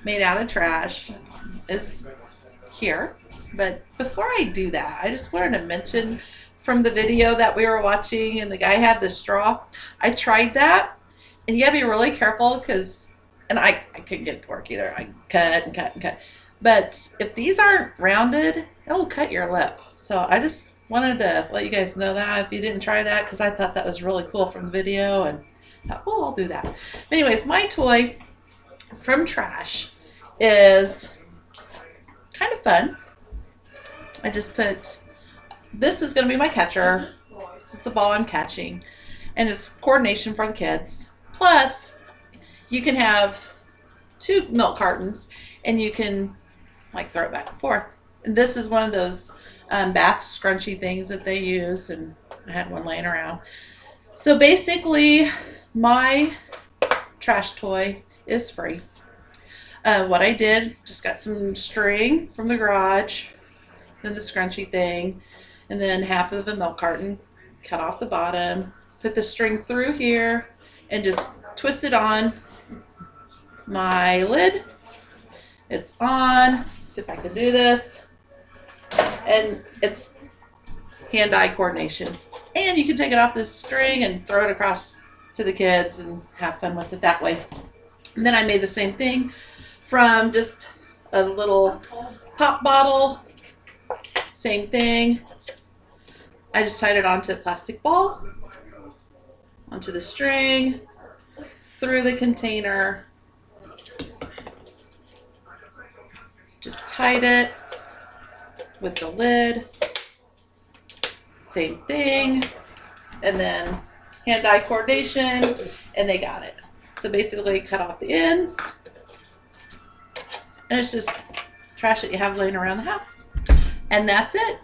made out of trash is here. But before I do that, I just wanted to mention from the video that we were watching and the guy had the straw. I tried that, and you gotta be really careful because, and I couldn't get it to work either. I cut and cut and cut. But if these aren't rounded, it'll cut your lip. So I just wanted to let you guys know that if you didn't try that, because I thought that was really cool from the video, and thought, oh, I'll do that. Anyways, my toy from trash is kind of fun. I just put, this is going to be my catcher. This is the ball I'm catching. And it's coordination for the kids. Plus, you can have 2 milk cartons and you can like throw it back and forth. And this is one of those bath scrunchy things that they use, and I had one laying around. So basically, my trash toy is free. What I did, just got some string from the garage, then the scrunchy thing, and then half of a milk carton, cut off the bottom, put the string through here, and just twist it on my lid. It's on. Let's see if I can do this. And it's hand-eye coordination. And you can take it off this string and throw it across to the kids and have fun with it that way. And then I made the same thing from just a little pop bottle. Same thing. I just tied it onto a plastic ball, onto the string, through the container. Just tied it with the lid. Same thing. And then hand-eye coordination, and they got it. So basically cut off the ends, and it's just trash that you have laying around the house. And that's it.